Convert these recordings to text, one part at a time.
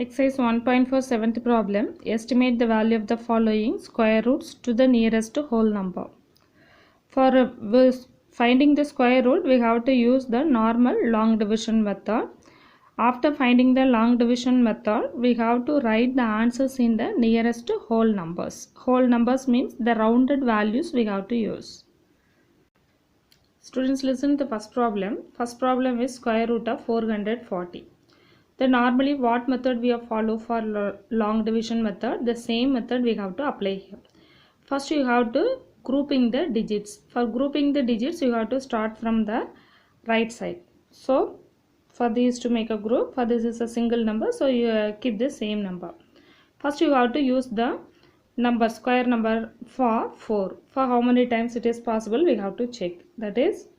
Exercise 1.4 seventh problem. Estimate the value of the following square roots to the nearest whole number. For finding the square root, we have to use the normal long division method. After finding the long division method, we have to write the answers in the nearest whole numbers. Whole numbers means the rounded values we have to use. Students, listen to the first problem. First problem is square root of 440. Then normally what method we have follow for long division method, the same method we have to apply here. First you have to grouping the digits. For grouping the digits you have to start from the right side. So for these to make a group, for this is a single number, so you keep the same number. First you have to use the number, square number for 4. For how many times it is possible we have to check. That is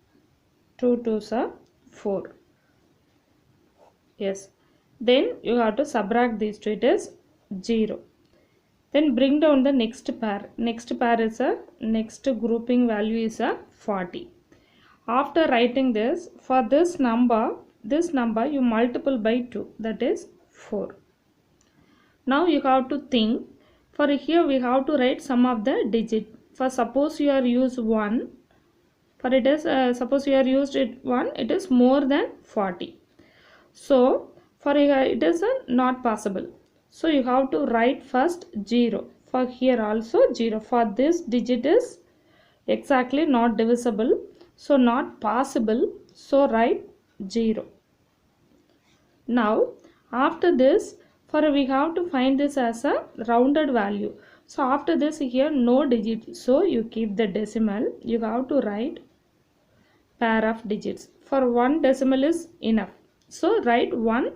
2 2s are 4. Yes. Then you have to subtract these two, it is 0. Then bring down the next pair. Next pair is a next grouping value is a 40. After writing this, for this number you multiple by 2, that is 4. Now you have to think, for here we have to write sum of the digit. For suppose you are used 1, for it is suppose you are used it 1, it is more than 40. So for it is not possible. So you have to write first 0. For here also 0. For this digit is exactly not divisible. So not possible. So write 0. Now after this, for we have to find this as a rounded value. So after this here no digit. So you keep the decimal. You have to write pair of digits. For one decimal is enough. So write one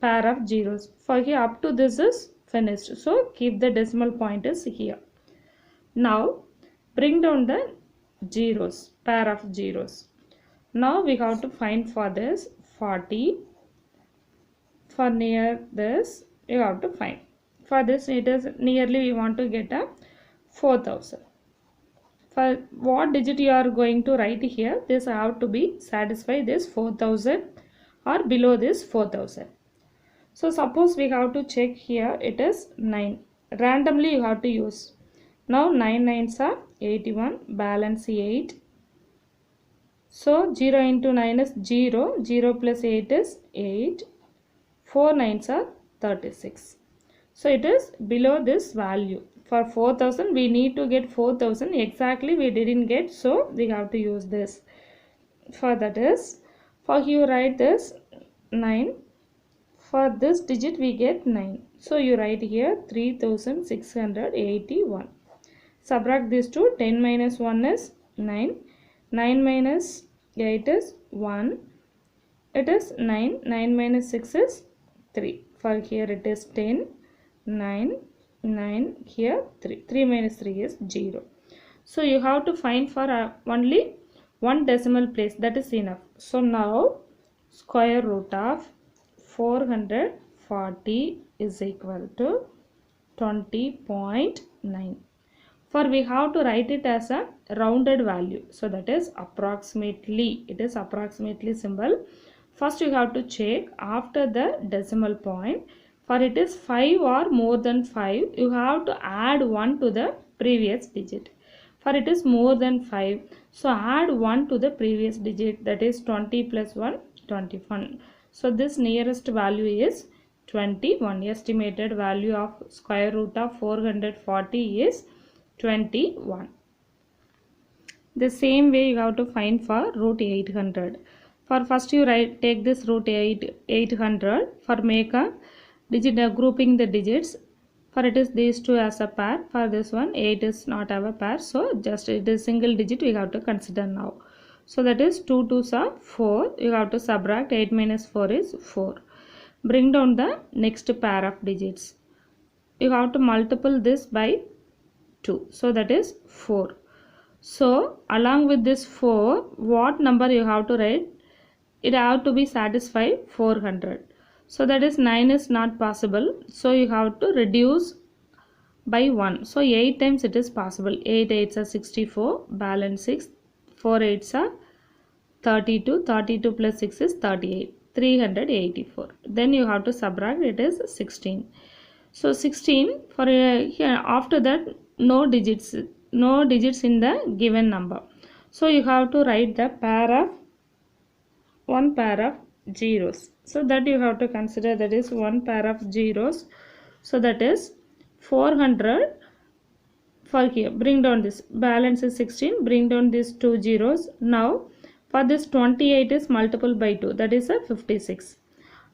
pair of zeros. For here up to this is finished. So keep the decimal pointers here. Now bring down the zeros, pair of zeros. Now we have to find for this 40. For near this you have to find. For this it is nearly we want to get a 4000. For what digit you are going to write here, this have to be satisfy this 4000 or below this 4000. So suppose we have to check here, it is 9. Randomly you have to use. Now 9 9s are 81, balance 8. So 0 into 9 is 0, 0 plus 8 is 8. 4 9s are 36. So it is below this value. For 4000 we need to get 4000, exactly we didn't get, so we have to use this. For that is, for you write this 9. For this digit we get 9. So you write here 3681. Subtract these two. 10 minus 1 is 9. 9 minus 8 is 1. It is 9. 9 minus 6 is 3. For here it is 10. 9. 9. Here 3. 3 minus 3 is 0. So you have to find for only one decimal place. That is enough. So now square root of 440 is equal to 20.9. For we have to write it as a rounded value. So that is approximately. It is approximately symbol. First you have to check after the decimal point. For it is 5 or more than 5, you have to add 1 to the previous digit. For it is more than 5, so add 1 to the previous digit, that is 20 plus 1, 21. So this nearest value is 21. Estimated value of square root of 440 is 21. The same way you have to find for root 800. For first you take this root 800. For make a digit grouping the digits. For it is these two as a pair. For this one 8 is not have a pair. So just it is single digit we have to consider now. So that is 2 2s are 4. You have to subtract 8 minus 4 is 4. Bring down the next pair of digits. You have to multiply this by 2. So that is 4. So along with this 4, what number you have to write? It have to be satisfied 400. So that is 9 is not possible. So you have to reduce by 1. So 8 times it is possible. 8 8s are 64. Balance 6. 4 8s are 32. 32 plus 6 is 38. 384. Then you have to subtract, it is 16. So 16 for here, after that no digits in the given number. So you have to write the one pair of zeros. So that you have to consider, that is one pair of zeros. So that is 400. For here, bring down this, balance is 16, bring down these two zeros. Now for this 28 is multiple by 2, that is a 56.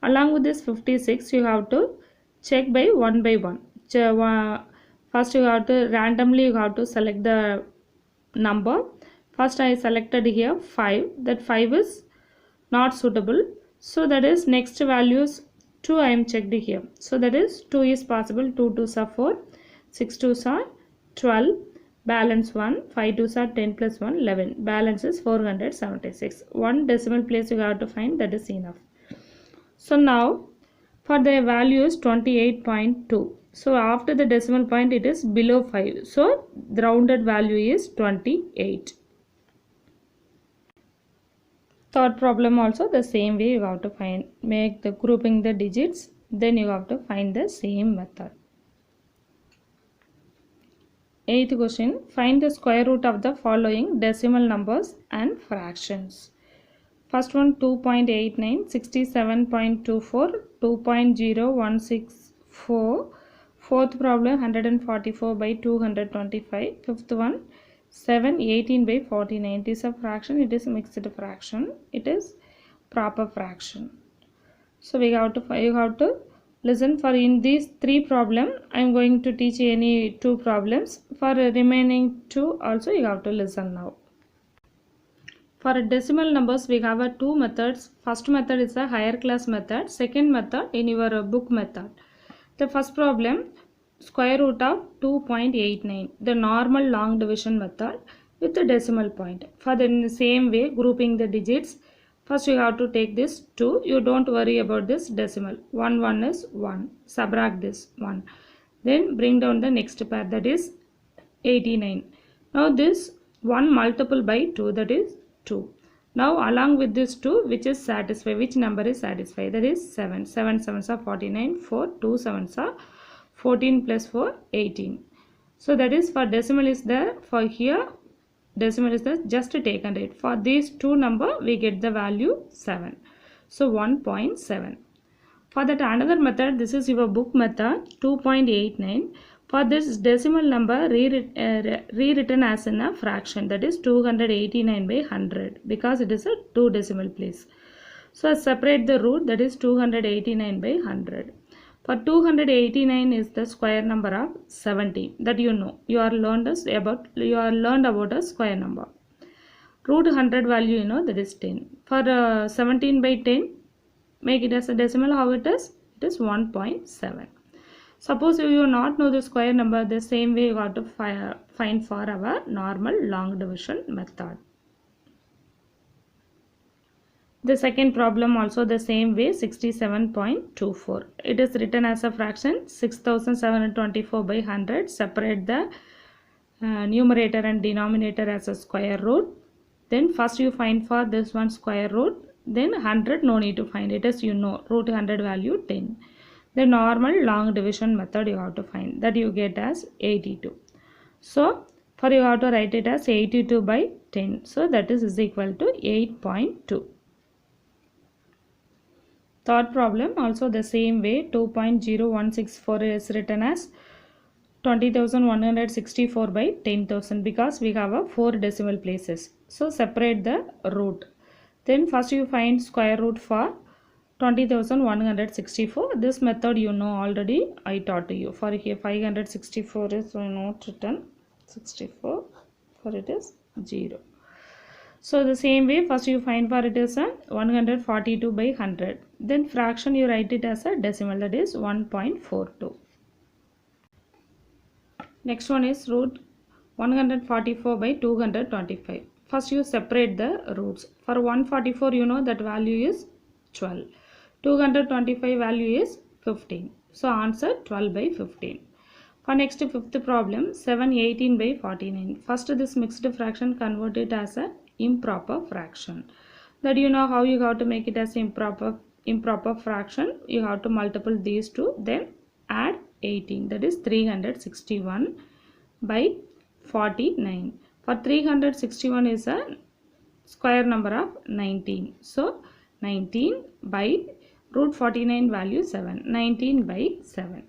Along with this 56, you have to check by one. First you have to randomly, you have to select the number. First I selected here 5, that 5 is not suitable. So that is next values 2 I am checked here. So that is 2 is possible, 2 2s are 4, 6 2s are 12, balance 1, 5 2s are 10 plus 1, 11, balance is 476. One decimal place you have to find, that is enough. So now for the value is 28.2. So after the decimal point it is below 5. So the rounded value is 28. Third problem also the same way, you have to find, make the grouping the digits, then you have to find the same method. Eighth question, find the square root of the following decimal numbers and fractions. First one 2.89, 67.24, 2.0164. Fourth problem 144 by 225. Fifth one 718 by 49. It is a fraction, it is a mixed fraction, it is proper fraction. So we have to, you have to listen. For in these three problems I am going to teach any two problems. For remaining two also you have to listen now. For decimal numbers we have two methods. First method is a higher class method, second method in your book method. The first problem, square root of 2.89, the normal long division method with the decimal point. For the same way, grouping the digits, first you have to take this 2, you don't worry about this decimal, 1 is 1, subtract this 1, then bring down the next pair, that is 89. Now this 1 multiple by 2, that is 2. Now along with this 2, which is satisfied, which number is satisfied, that is 7. 7 7s are 49, 4 2 7s are 14 plus 4 18. So that is for decimal is there, for here decimal is there, just take and write. For these two number we get the value 7. So 1.7. For that another method, this is your book method 2.89. For this decimal number rewritten as in a fraction, that is 289 by 100, because it is a 2 decimal place. So separate the root, that is 289 by 100. For 289 is the square number of 70, that you know. You are learned about a square number. Root 100 value you know, that is 10. For 17 by 10, make it as a decimal, how it is? It is 1.7. Suppose you do not know the square number, the same way you have to find for our normal long division method. The second problem also the same way, 67.24. It is written as a fraction, 6724 by 100. Separate the numerator and denominator as a square root. Then first you find for this one square root, then 100 no need to find it, as you know, root 100 value 10. The normal long division method you have to find, that you get as 82. So for you have to write it as 82 by 10. So that is equal to 8.2. Third problem also the same way, 2.0164 is written as 20,164 by 10,000, because we have 4 decimal places. So separate the root. Then first you find square root for 20,164. This method you know already, I taught to you. For here 564 is not written, 64 for it is 0. So the same way, first you find for it is a 142 by 100. Then fraction you write it as a decimal, that is 1.42. Next one is root 144 by 225. First you separate the roots. For 144 you know that value is 12. 225 value is 15. So answer 12 by 15. For next fifth problem, 718 by 49. First this mixed fraction convert it as a improper fraction. That you know how you have to make it as improper improper fraction, you have to multiply these two, then add 18, that is 361 by 49. For 361 is a square number of 19, so 19 by root 49 value 7, 19 by 7.